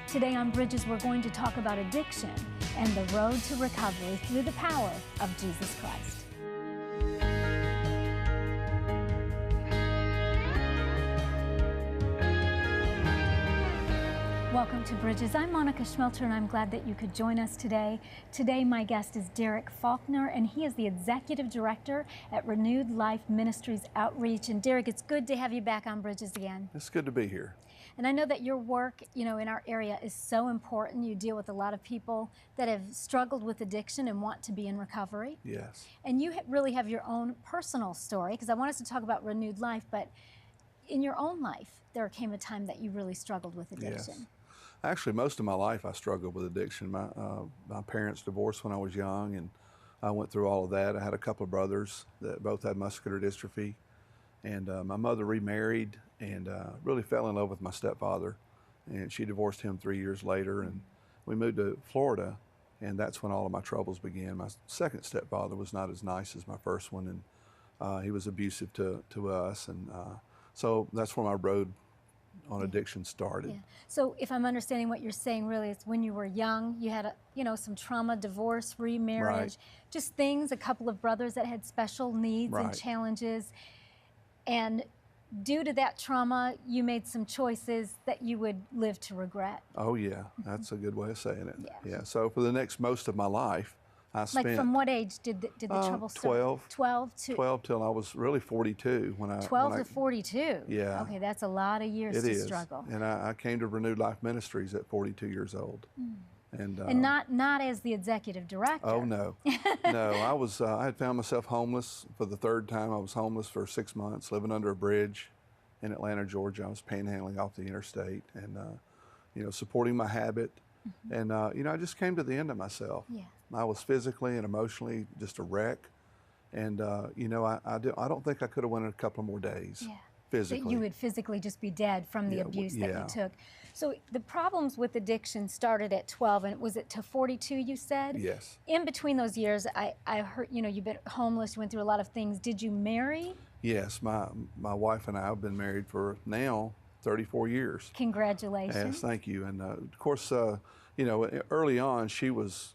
Today on Bridges, we're going to talk about addiction and the road to recovery through the power of Jesus Christ. Welcome to Bridges. I'm Monica Schmelter, and I'm glad that you could join us today. Today, my guest is Derek Faulkner, and he is the Executive Director at Renewed Life Ministries Outreach. And Derek, it's good to have you back on Bridges again. It's good to be here. And I know that your work, in our area is so important. You deal with a lot of people that have struggled with addiction and want to be in recovery. Yes. And you really have your own personal story, because I want us to talk about Renewed Life, but in your own life, there came a time that you really struggled with addiction. Yes. Actually, most of my life I struggled with addiction. My parents divorced when I was young, and I went through all of that. I had a couple of brothers that both had muscular dystrophy, and my mother remarried and really fell in love with my stepfather, and she divorced him 3 years later, and we moved to Florida, and that's when all of my troubles began. My second stepfather was not as nice as my first one, and he was abusive to us, and so that's where my road on addiction started. Yeah. So if I'm understanding what you're saying, really, it's when you were young, you had some trauma, divorce, remarriage, Right. just things, a couple of brothers that had special needs Right. and challenges. And due to that trauma, you made some choices that you would live to regret. Oh yeah, that's a good way of saying it. Yeah. So for the next most of my life, I spent Like from what age did the trouble start? 12 till I was really 42 when I 12 to 42. Yeah. Okay, that's a lot of years It to is. struggle. And I came to Renewed Life Ministries at 42 years old. And not as the executive director. Oh no, no. I had found myself homeless for the third time. I was homeless for 6 months, living under a bridge in Atlanta, Georgia. I was panhandling off the interstate, and supporting my habit. And I just came to the end of myself. Yeah. I was physically and emotionally just a wreck, and I don't think I could have went a couple more days. Yeah. Physically. That you would physically just be dead from the abuse that you took. So the problems with addiction started at 12, and was it to 42, you said? Yes. In between those years, I heard, you've been homeless, you went through a lot of things. Did you marry? Yes, my wife and I have been married for now 34 years. Congratulations. Yes, thank you. And of course, early on, she was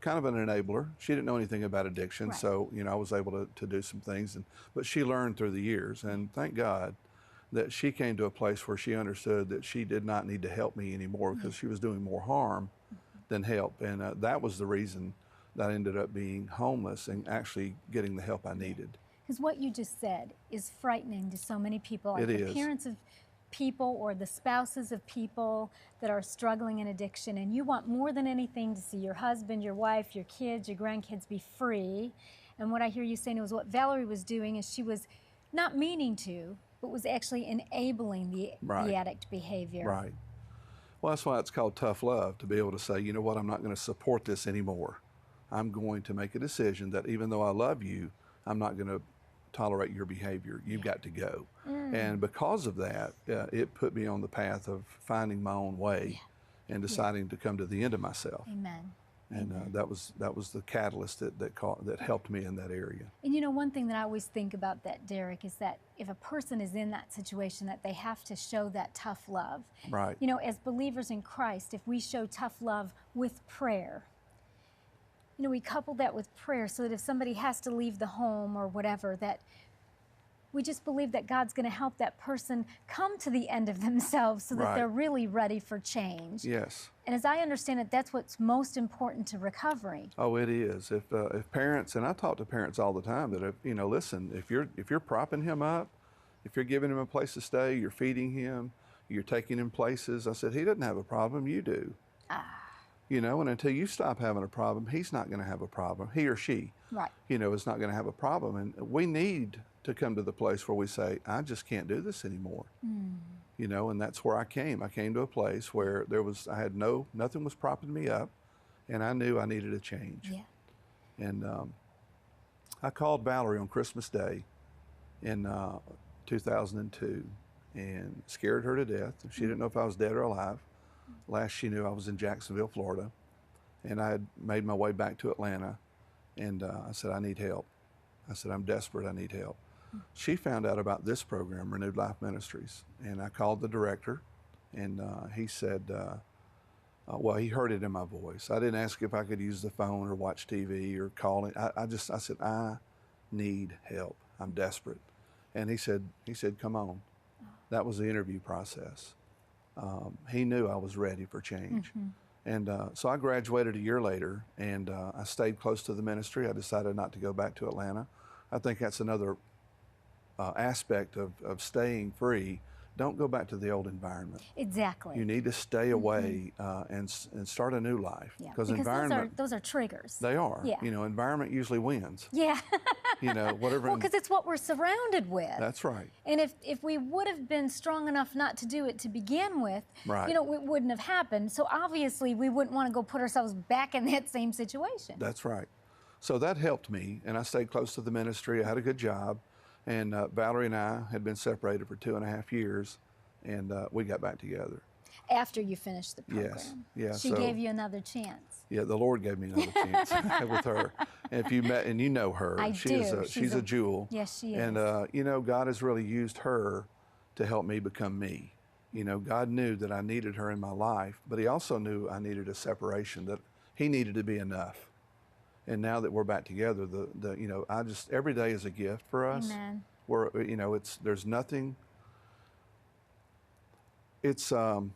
kind of an enabler. She didn't know anything about addiction, Right. so I was able to do some things, but she learned through the years, and thank God that she came to a place where she understood that she did not need to help me anymore, because she was doing more harm than help, and that was the reason that I ended up being homeless and actually getting the help I needed. Because what you just said is frightening to so many people. Like It the is. parents of people or the spouses of people that are struggling in addiction, and you want more than anything to see your husband, your wife, your kids, your grandkids be free. And what I hear you saying is what Valerie was doing is she was not meaning to, but was actually enabling the addict behavior. Right. Well, that's why it's called tough love, to be able to say, you know what, I'm not going to support this anymore. I'm going to make a decision that even though I love you, I'm not going to tolerate your behavior. You've got to go. And because of that, it put me on the path of finding my own way and deciding to come to the end of myself. Amen. And that was the catalyst that helped me in that area. And one thing that I always think about that, Derek, is that if a person is in that situation, that they have to show that tough love. Right. As believers in Christ, if we show tough love with prayer, we couple that with prayer so that if somebody has to leave the home or whatever, that we just believe that God's going to help that person come to the end of themselves so that they're really ready for change. Yes. And as I understand it, that's what's most important to recovery. Oh, it is. If parents, and I talk to parents all the time, that listen, if you're propping him up, if you're giving him a place to stay, you're feeding him, you're taking him places. I said, he doesn't have a problem, you do. And until you stop having a problem, he's not going to have a problem. He or she, is not going to have a problem. And we need to come to the place where we say, I just can't do this anymore. And that's where I came. I came to a place where nothing was propping me up, and I knew I needed a change. Yeah. And I called Valerie on Christmas Day in 2002 and scared her to death. She didn't know if I was dead or alive. Last she knew, I was in Jacksonville, Florida, and I had made my way back to Atlanta, and I said, I need help. I said, I'm desperate, I need help. She found out about this program, Renewed Life Ministries, and I called the director, and he said, Well, he heard it in my voice. I didn't ask if I could use the phone or watch TV or call it. I said, I need help. I'm desperate. And he said, come on. That was the interview process. He knew I was ready for change. And so I graduated a year later, and I stayed close to the ministry. I decided not to go back to Atlanta. I think that's another aspect of staying free. Don't go back to the old environment. Exactly. You need to stay away and start a new life. Yeah, Because because environment, those are triggers. they are. Yeah. You know, environment usually wins. Yeah. You know, whatever. Well, because it's what we're surrounded with. That's right. And if we would have been strong enough not to do it to begin with, Right. you know, it wouldn't have happened. So obviously we wouldn't want to go put ourselves back in that same situation. That's right. So that helped me, and I stayed close to the ministry. I had a good job, and Valerie and I had been separated for 2.5 years, and we got back together. After you finished the program. Yes. Yeah. She so, gave you another chance. Yeah, the Lord gave me another chance with her. And if you met, and you know her, I do. She's a jewel. Yes, she is. And you know, God has really used her to help me become me. You know, God knew that I needed her in my life, but He also knew I needed a separation, that He needed to be enough. And now that we're back together, you know, every day is a gift for us. Amen. You know, there's nothing. It's a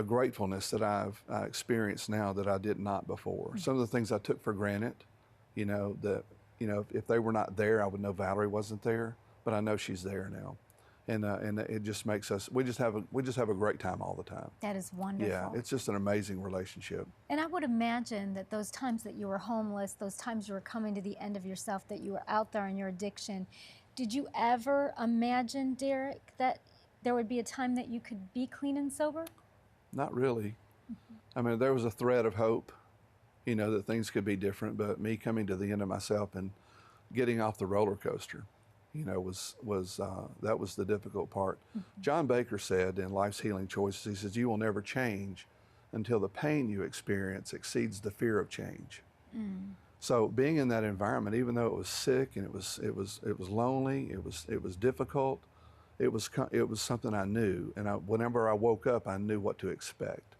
gratefulness that I've experienced now that I did not before. Some of the things I took for granted, you know, if they were not there, I would know Valerie wasn't there, but I know she's there now. And it just makes us, we just have a great time all the time. That is wonderful. Yeah, it's just an amazing relationship. And I would imagine that those times that you were homeless, those times you were coming to the end of yourself, that you were out there in your addiction, did you ever imagine, Derek, that there would be a time that you could be clean and sober? Not really. I mean, there was a thread of hope, you know, that things could be different, but me coming to the end of myself and getting off the roller coaster, you know, that was the difficult part. John Baker said in Life's Healing Choices, he says, you will never change until the pain you experience exceeds the fear of change. So being in that environment, even though it was sick and it was lonely, it was difficult, it was something I knew, and whenever I woke up, I knew what to expect.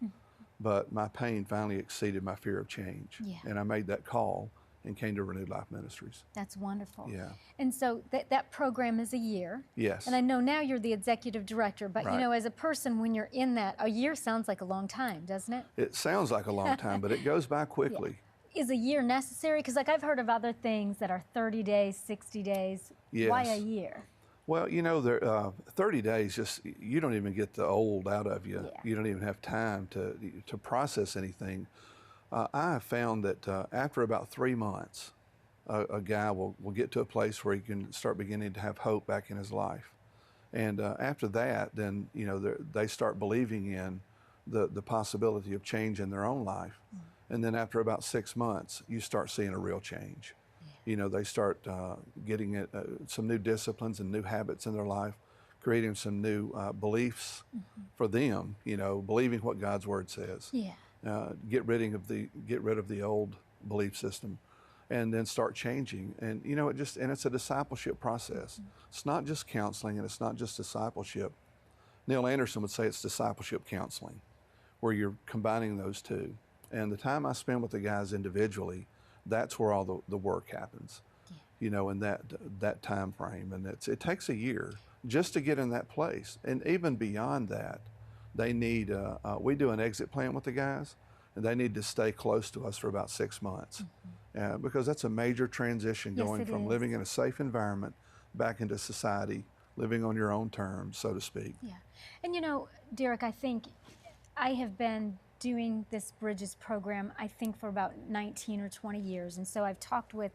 But my pain finally exceeded my fear of change, and I made that call and came to Renewed Life Ministries. That's wonderful. Yeah. And so that program is a year. Yes. And I know now you're the executive director, but Right. you know, as a person, when you're in that, a year sounds like a long time, doesn't it? It sounds like a long time, but it goes by quickly. Is a year necessary? Because like I've heard of other things that are 30 days, 60 days. Yes. Why a year? Well, you know, 30 days, you don't even get the old out of you. Yeah. You don't even have time to process anything. I have found that after about 3 months, a guy will get to a place where he can start beginning to have hope back in his life. And after that, then, you know, they start believing in the possibility of change in their own life. And then after about 6 months, you start seeing a real change. You know, they start getting some new disciplines and new habits in their life, creating some new beliefs for them, you know, believing what God's Word says. Yeah. Get rid of the old belief system, and then start changing. And you know, it's a discipleship process. It's not just counseling, and it's not just discipleship. Neil Anderson would say it's discipleship counseling, where you're combining those two. And the time I spend with the guys individually, that's where all the work happens. You know, in that time frame, and it takes a year just to get in that place. And even beyond that, they need, we do an exit plan with the guys, and they need to stay close to us for about 6 months. Because that's a major transition, Yes, going it from is. living in a safe environment back into society, living on your own terms, so to speak. Yeah. And you know, Derek, I think I have been doing this Bridges program, I think, for about 19 or 20 years. And so I've talked with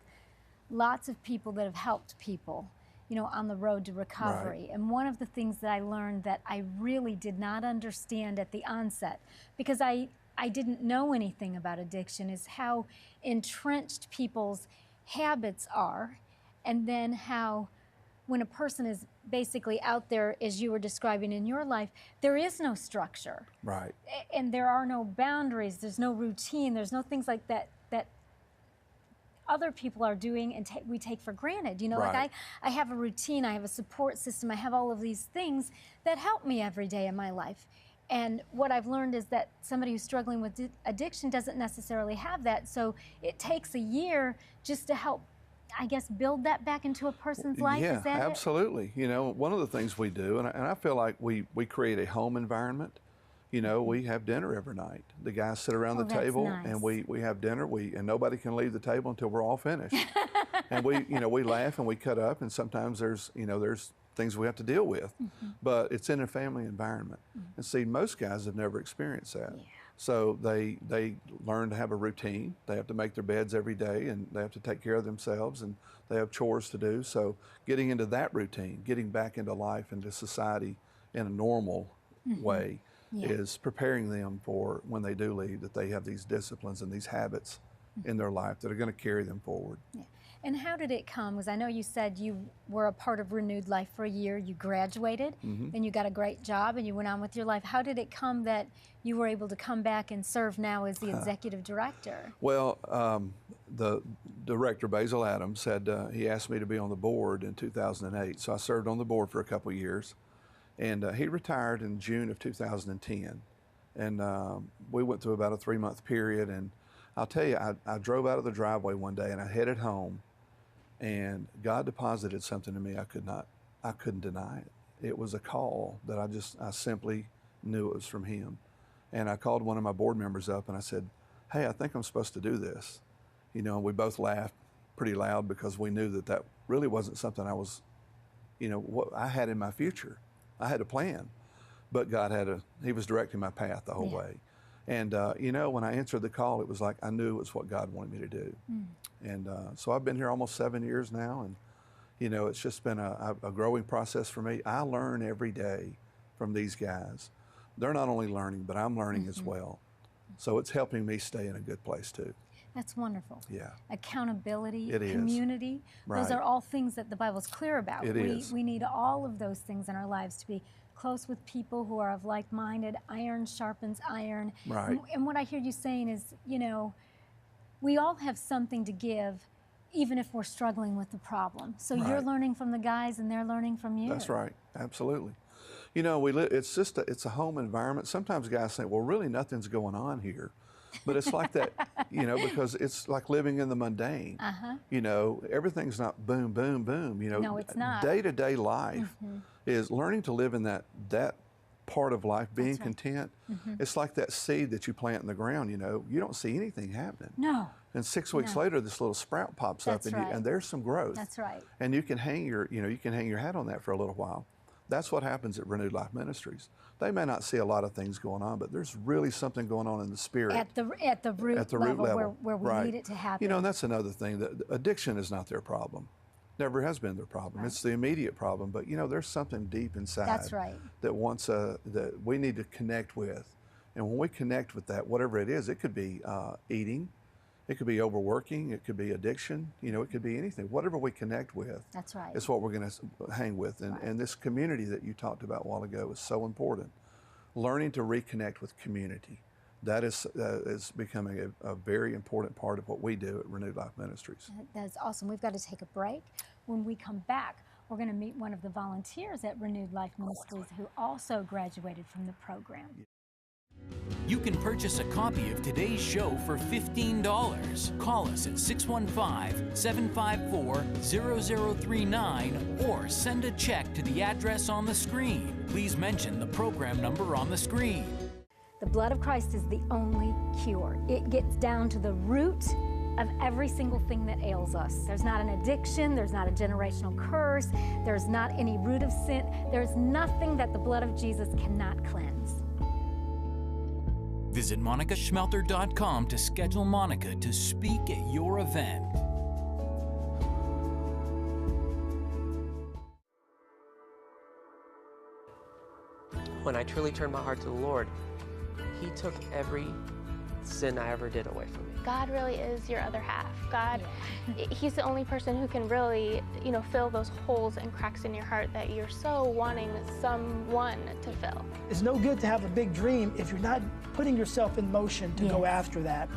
lots of people that have helped people, you know, on the road to recovery. Right. And one of the things that I learned that I really did not understand at the onset, because I didn't know anything about addiction, is how entrenched people's habits are, and then how when a person is basically out there, as you were describing in your life, there is no structure. Right. And there are no boundaries, there's no routine, there's no things like that that other people are doing and we take for granted. You know, Right. like I have a routine, I have a support system, I have all of these things that help me every day in my life. And what I've learned is that somebody who's struggling with addiction doesn't necessarily have that. So it takes a year just to help, I guess, build that back into a person's life. Yeah, Is that it? absolutely. You know, one of the things we do, and I feel like we create a home environment. You know, we have dinner every night. The guys sit around the that's table nice. and we have dinner. And nobody can leave the table until we're all finished. And we laugh and we cut up, and sometimes there's things we have to deal with. But it's in a family environment. And see, most guys have never experienced that. Yeah. So they learn to have a routine. They have to make their beds every day, and they have to take care of themselves, and they have chores to do. So getting into that routine, getting back into life, into society in a normal way, is preparing them for when they do leave, that they have these disciplines and these habits in their life that are going to carry them forward. Yeah. And how did it come? Because I know you said you were a part of Renewed Life for a year, you graduated, then you got a great job and you went on with your life. How did it come that you were able to come back and serve now as the executive director? Well, the director, Basil Adams, said he asked me to be on the board in 2008. So I served on the board for a couple of years. And he retired in June of 2010. And we went through about a 3-month period. And I'll tell you, I drove out of the driveway one day and I headed home, and God deposited something in me I couldn't deny it. It was a call that I simply knew it was from Him. And I called one of my board members up and I said, hey, I think I'm supposed to do this. You know, and we both laughed pretty loud because we knew that really wasn't something I was, what I had in my future. I had a plan, but He was directing my path the whole way. And, when I answered the call, it was like I knew it was what God wanted me to do. And so I've been here almost 7 years now, and, it's just been a growing process for me. I learn every day from these guys. They're not only learning, but I'm learning as well. So it's helping me stay in a good place too. That's wonderful. Yeah. Accountability, It is. community, those are all things that the Bible's clear about. It is. We need all of those things in our lives to be close with people who are of like-minded. Iron sharpens iron. Right. And what I hear you saying is, we all have something to give, even if we're struggling with the problem. So you're learning from the guys and they're learning from you. That's right. Absolutely. It's a home environment. Sometimes guys say, well, really nothing's going on here. But it's like that, because it's like living in the mundane. Everything's not boom, boom, boom. No, it's not. Day-to-day life is learning to live in that part of life, being content. It's like that seed that you plant in the ground, you don't see anything happening. No. And 6 weeks later, this little sprout pops up, and there's some growth. That's right. And you can hang your hat on that for a little while. That's what happens at Renewed Life Ministries. They may not see a lot of things going on, but there's really something going on in the spirit. At the root level. Where we need it to happen. And that's another thing. That addiction is not their problem. Never has been their problem. It's the immediate problem. But there's something deep inside. That's right. That we need to connect with. And when we connect with that, whatever it is, it could be eating, it could be overworking, it could be addiction, it could be anything. Whatever we connect with, that's right, is what we're going to hang with. And this community that you talked about a while ago is so important. Learning to reconnect with community. That is becoming a very important part of what we do at Renewed Life Ministries. That's awesome. We've got to take a break. When we come back, we're going to meet one of the volunteers at Renewed Life Ministries who also graduated from the program. You can purchase a copy of today's show for $15. Call us at 615-754-0039 or send a check to the address on the screen. Please mention the program number on the screen. The blood of Christ is the only cure. It gets down to the root of every single thing that ails us. There's not an addiction, there's not a generational curse, there's not any root of sin. There's nothing that the blood of Jesus cannot cleanse. Visit MonicaSchmelter.com to schedule Monica to speak at your event. When I truly turned my heart to the Lord, He took every sin I ever did away from me. God really is your other half. God, He's the only person who can really, fill those holes and cracks in your heart that you're so wanting someone to fill. It's no good to have a big dream if you're not putting yourself in motion to go after that.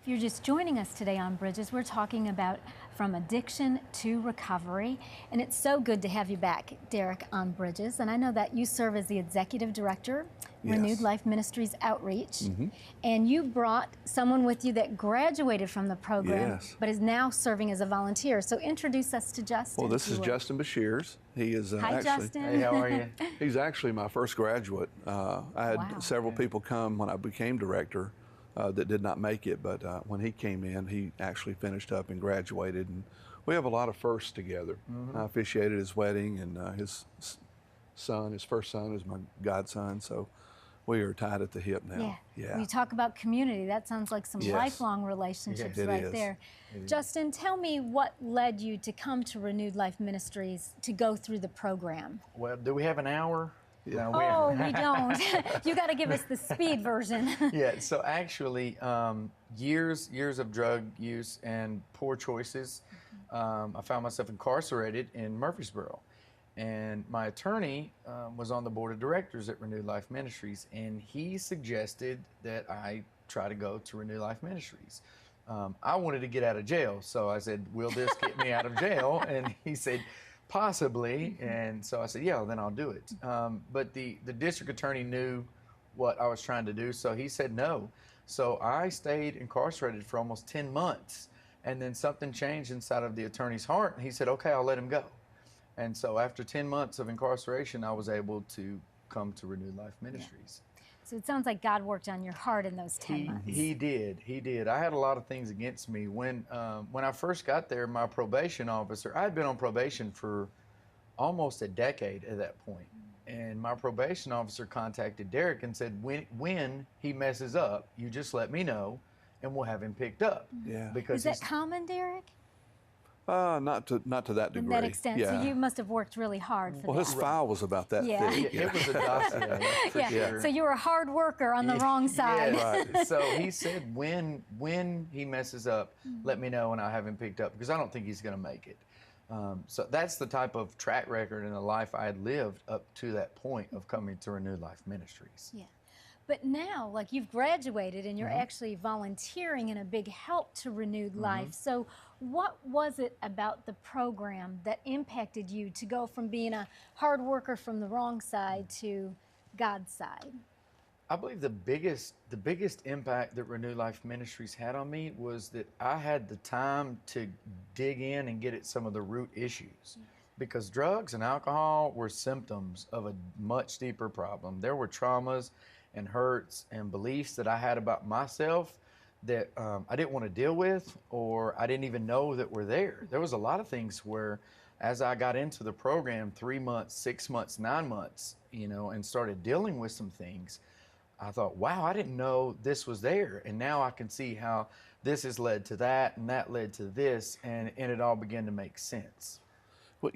If you're just joining us today on Bridges, we're talking about from addiction to recovery. And it's so good to have you back, Derek, on Bridges. And I know that you serve as the executive director, Renewed Life Ministries Outreach. And you brought someone with you that graduated from the program, but is now serving as a volunteer. So introduce us to Justin. Well, this is Justin Beshearse. He is Hi, actually, Justin. Hey, how are you? he's actually my first graduate. I had several people come when I became director that did not make it, but when he came in, he actually finished up and graduated. And we have a lot of firsts together. I officiated his wedding, and his first son is my godson, so we are tied at the hip now. When you talk about community, that sounds like some lifelong relationships right there. Justin, tell me what led you to come to Renewed Life Ministries to go through the program? Well, do we have an hour? Yeah. No, we don't. You got to give us the speed version. Yeah, so actually, years of drug use and poor choices, I found myself incarcerated in Murfreesboro. And my attorney was on the board of directors at Renewed Life Ministries, and he suggested that I try to go to Renewed Life Ministries. I wanted to get out of jail, so I said, will this get me out of jail? And he said, possibly. And so I said, yeah, then I'll do it. But the district attorney knew what I was trying to do, so he said no. So I stayed incarcerated for almost 10 months, and then something changed inside of the attorney's heart, and he said, okay, I'll let him go. And so after 10 months of incarceration, I was able to come to Renewed Life Ministries. So it sounds like God worked on your heart in those 10 months. He did. I had a lot of things against me. When I first got there, my probation officer, I had been on probation for almost a decade at that point. And my probation officer contacted Derek and said, when he messes up, you just let me know and we'll have him picked up. Yeah. Because Is that common, Derek? Not to that degree. To that extent. Yeah. So you must have worked really hard for Well, that. his file was about that Yeah. thick. it was a dossier, for sure. So you were a hard worker on the wrong side. Yeah, right. So he said, when he messes up, let me know and I'll have him picked up, because I don't think he's going to make it. So that's the type of track record in the life I had lived up to that point of coming to Renewed Life Ministries. Yeah. But now, like, you've graduated and you're actually volunteering and a big help to Renewed Life. So what was it about the program that impacted you to go from being a hard worker from the wrong side to God's side? I believe the biggest impact that Renewed Life Ministries had on me was that I had the time to dig in and get at some of the root issues. Because drugs and alcohol were symptoms of a much deeper problem. There were traumas and hurts and beliefs that I had about myself that I didn't want to deal with, or I didn't even know that were there. There was a lot of things where, as I got into the program 3 months, 6 months, 9 months, and started dealing with some things, I thought, wow, I didn't know this was there. And now I can see how this has led to that, and that led to this, and it all began to make sense. Well,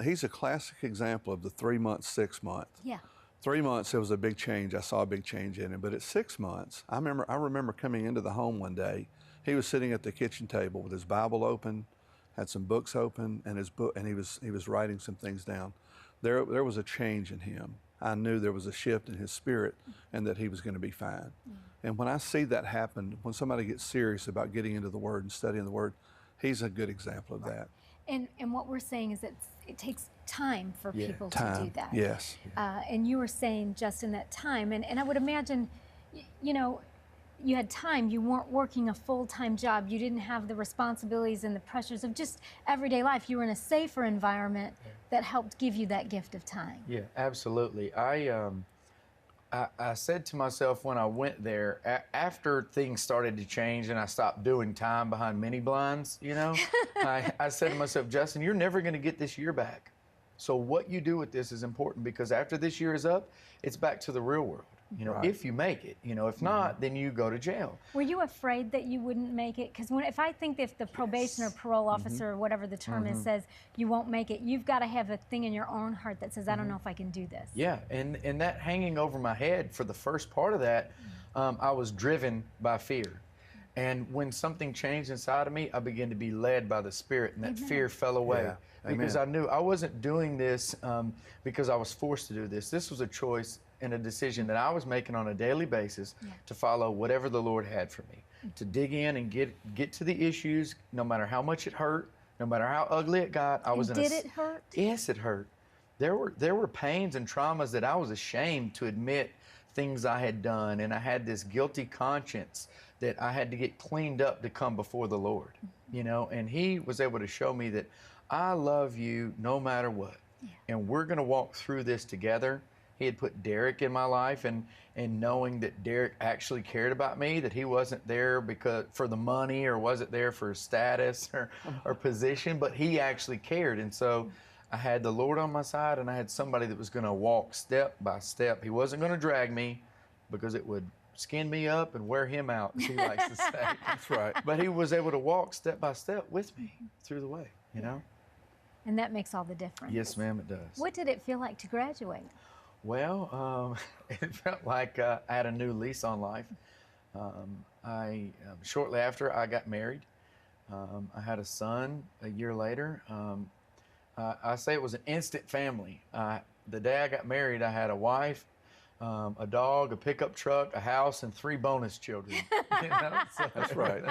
he's a classic example of the 3 months, 6 months. Yeah. 3 months, it was a big change. I saw a big change in him. But at 6 months, I remember coming into the home one day. He was sitting at the kitchen table with his Bible open, had some books open, and he was writing some things down. There was a change in him. I knew there was a shift in his spirit, and that he was going to be fine. And when I see that happen, when somebody gets serious about getting into the Word and studying the Word, he's a good example of that. And what we're saying is that it takes time for people to do that. Yes. And you were saying, Justin, that time, and I would imagine, you had time, you weren't working a full-time job, you didn't have the responsibilities and the pressures of just everyday life. You were in a safer environment that helped give you that gift of time. Yeah, absolutely. I said to myself when I went there, after things started to change and I stopped doing time behind mini blinds, I said to myself, Justin, you're never going to get this year back. So what you do with this is important, because after this year is up, it's back to the real world. If you make it, if not, then you go to jail. Were you afraid that you wouldn't make it? Because if the probation or parole officer or whatever the term is says you won't make it, you've got to have a thing in your own heart that says, I don't know if I can do this. Yeah, and that hanging over my head for the first part of that, I was driven by fear. And when something changed inside of me, I began to be led by the Spirit, and that fear fell away. Yeah. Because I knew I wasn't doing this because I was forced to do this. This was a choice, in a decision that I was making on a daily basis to follow whatever the Lord had for me, to dig in and get to the issues, no matter how much it hurt, no matter how ugly it got. I was in did it hurt? Yes, it hurt. There were pains and traumas that I was ashamed to admit things I had done, and I had this guilty conscience that I had to get cleaned up to come before the Lord, you know, and He was able to show me that I love you no matter what, and we're going to walk through this together. He had put Derek in my life, and knowing that Derek actually cared about me, that he wasn't there because for the money or wasn't there for status or position, but he actually cared. And so I had the Lord on my side, and I had somebody that was going to walk step by step. He wasn't going to drag me because it would skin me up and wear him out, as he likes to say. That's right. But he was able to walk step by step with me through the way, you know? And that makes all the difference. Yes, ma'am, it does. What did it feel like to graduate? Well, it felt like I had a new lease on life. Shortly after I got married, I had a son a year later. I say it was an instant family. The day I got married, I had a wife, a dog, a pickup truck, a house, and 3 bonus children. You know? So, That's right.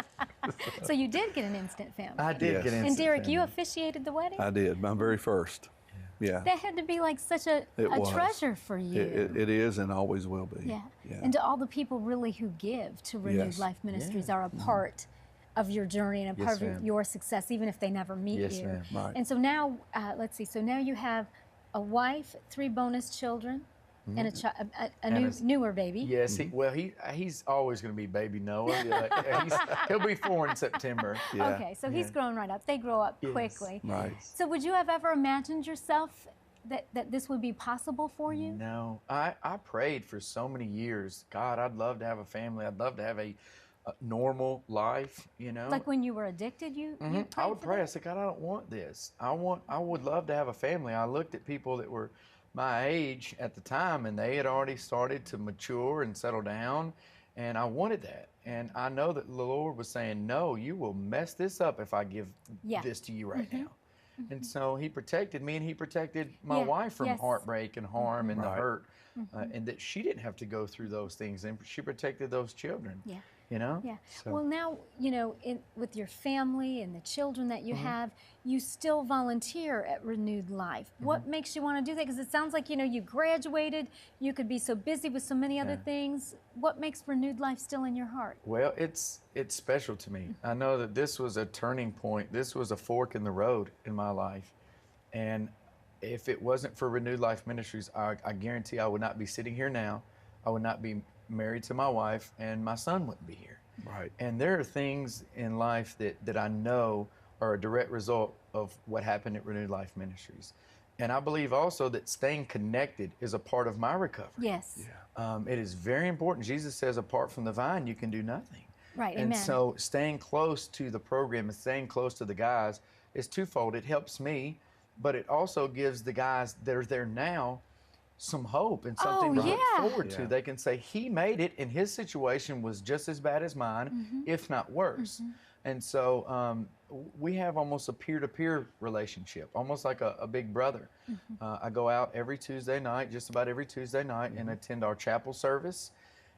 So you did get an instant family. I did Yes. get instant And Derek, family. you officiated the wedding? I did, my very first. Yeah. That had to be like such a was. treasure for you. It is and always will be. Yeah. Yeah. And to all the people really who give to Renewed Yes. Life Ministries Yeah. are a part of your journey and a Yes, part of ma'am. your success, even if they never meet Yes, you. ma'am. Right. And so now, let's see, so now you have a wife, 3 bonus children, and a And newer baby. Yes, he's always going to be baby Noah. He'll be 4 in September. Yeah. Okay, so he's grown right up. They grow up Yes. quickly. Right. So would you have ever imagined yourself that this would be possible for you? No, I prayed for so many years. God, I'd love to have a family. I'd love to have a normal life, you know. Like when you were addicted, you I prayed would for pray. I that? said, God, I don't want this. I would love to have a family. I looked at people that were my age at the time, and they had already started to mature and settle down, and I wanted that. And I know that the Lord was saying, no, you will mess this up if I give Yeah. this to you right now. And so He protected me, and He protected my Yeah, wife from yes. heartbreak and harm and the Right. hurt, and that she didn't have to go through those things, and she protected those children. Yeah. You know? Yeah. So- Well, now, you know, with your family and the children that you have, you still volunteer at Renewed Life. What makes you want to do that? Because it sounds like, you know, you graduated, you could be so busy with so many other things. What makes Renewed Life still in your heart? Well, it's special to me. I know that this was a turning point. This was a fork in the road in my life. And if it wasn't for Renewed Life Ministries, I guarantee I would not be sitting here now. I would not be married to my wife, and my son wouldn't be here. Right. And there are things in life that I know are a direct result of what happened at Renewed Life Ministries. And I believe also that staying connected is a part of my recovery. Yes. It is very important. Jesus says, apart from the vine, you can do nothing. Right. And Amen. so staying close to the program and staying close to the guys is twofold. It helps me, but it also gives the guys that are there now some hope and something to yeah. look forward to. Yeah. They can say, he made it, and his situation was just as bad as mine, if not worse. And so we have almost a peer-to-peer relationship, almost like a big brother. I go out every Tuesday night, just about every Tuesday night, and attend our chapel service.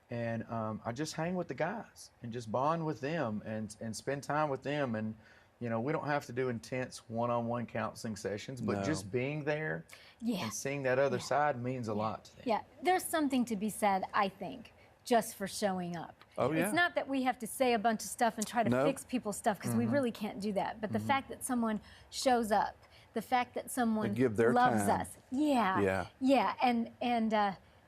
And I just hang with the guys and just bond with them and spend time with them. And, you know, we don't have to do intense one-on-one counseling sessions, but No. just being there Yeah. and seeing that other side means a lot to them. Yeah. There's something to be said, I think, just for showing up. Oh, yeah. It's not that we have to say a bunch of stuff and try to No. fix people's stuff, because we really can't do that. But the fact that someone shows up, the fact that someone give their loves time. us, yeah, and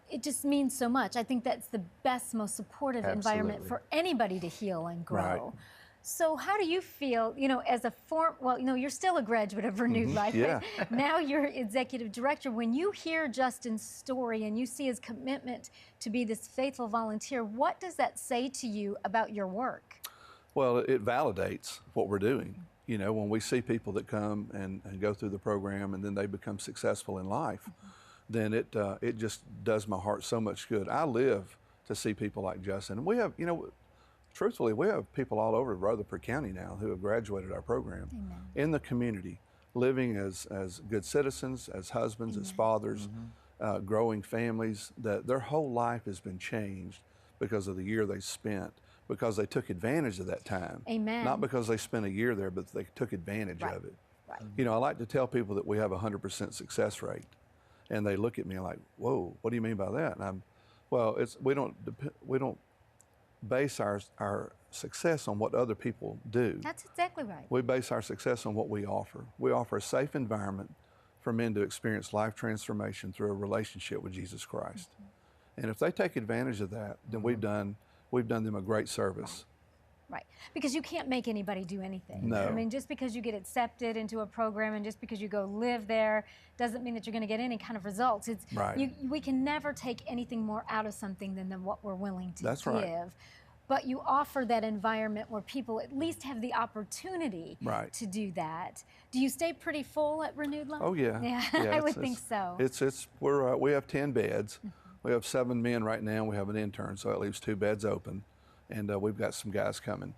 it just means so much. I think that's the best, most supportive environment Absolutely. for anybody to heal and grow. Right. So how do you feel, you know, as a well, you know, you're still a graduate of Renewed Life, Yeah. but now you're executive director. When you hear Justin's story and you see his commitment to be this faithful volunteer, what does that say to you about your work? Well, it validates what we're doing. You know, when we see people that come and go through the program and then they become successful in life, then it just does my heart so much good. I live to see people like Justin. And we have, you know, truthfully, we have people all over Rutherford County now who have graduated our program in the community, living as good citizens, as husbands, as fathers, growing families that their whole life has been changed because of the year they spent, because they took advantage of that time. Amen. Not because they spent a year there, but they took advantage Right. of it. Right. You know, I like to tell people that we have a 100% success rate, and they look at me like, "Whoa, what do you mean by that?" And we don't base our success on what other people do. That's exactly right. We base our success on what we offer. We offer a safe environment for men to experience life transformation through a relationship with Jesus Christ. And if they take advantage of that, then we've done them a great service. Right. Because you can't make anybody do anything. No. I mean, just because you get accepted into a program and just because you go live there doesn't mean that you're going to get any kind of results. It's Right. we can never take anything more out of something than what we're willing to That's give. right. But you offer that environment where people at least have the opportunity Right. to do that. Do you stay pretty full at Renewed Life? Oh yeah. Yeah, Yeah, I would think so. We have 10 beds. We have 7 men right now. We have an intern, so that leaves 2 beds open, and we've got some guys coming.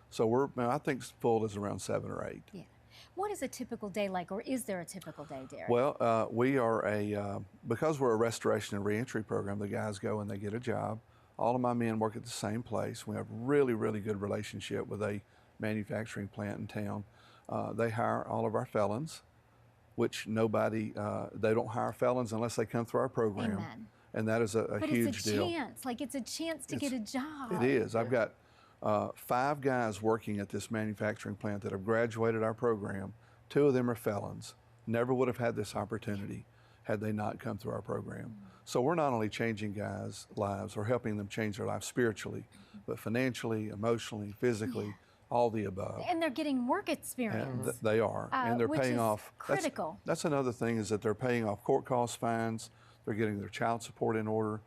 So I think full is around 7 or 8. Yeah. What is a typical day like, or is there a typical day, Derek? Well, we are because we're a restoration and reentry program, the guys go and they get a job. All of my men work at the same place. We have really, really good relationship with a manufacturing plant in town. They hire all of our felons, which they don't hire felons unless they come through our program. Amen. And that is a huge deal. It's a chance to get a job. It is. I've got 5 guys working at this manufacturing plant that have graduated our program. 2 of them are felons. Never would have had this opportunity had they not come through our program. So we're not only changing guys' lives or helping them change their lives spiritually, but financially, emotionally, physically, all the above. And they're getting work And experience. they are, and they're which paying is off. critical. That's another thing, is that they're paying off court costs, fines. They're getting their child support in order.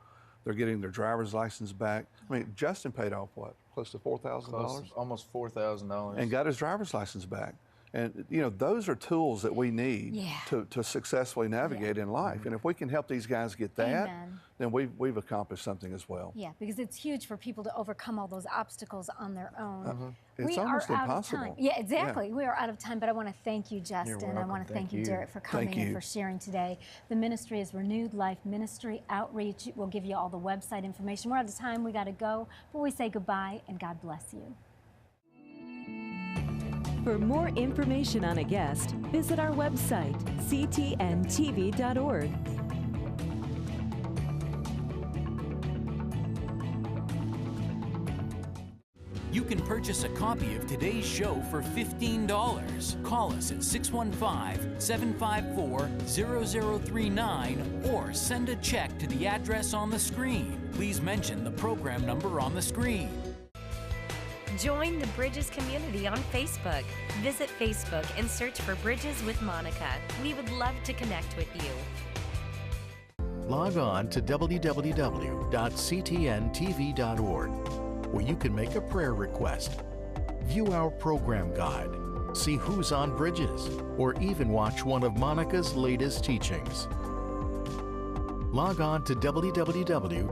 They're getting their driver's license back. I mean, Justin paid off what, close to $4,000, Almost $4,000. and got his driver's license back. And you know, those are tools that we need to successfully navigate in life. And if we can help these guys get that, Amen. then we've accomplished something as well. Yeah, because it's huge for people to overcome all those obstacles on their own. It's We almost are out of impossible. time. Yeah, exactly. We are out of time, but I want to thank you, Justin. I welcome. want to thank Thank you, you. Derek, for coming Thank and you. for sharing today. The ministry is Renewed Life Ministry Outreach. We'll give you all the website information. We're out of time. We got to go. But we say goodbye and God bless you. For more information on a guest, visit our website, ctntv.org. You can purchase a copy of today's show for $15. Call us at 615-754-0039 or send a check to the address on the screen. Please mention the program number on the screen. Join the Bridges community on Facebook. Visit Facebook and search for Bridges with Monica. We would love to connect with you. Log on to www.ctntv.org, where you can make a prayer request, view our program guide, see who's on Bridges, or even watch one of Monica's latest teachings. Log on to www.ctntv.org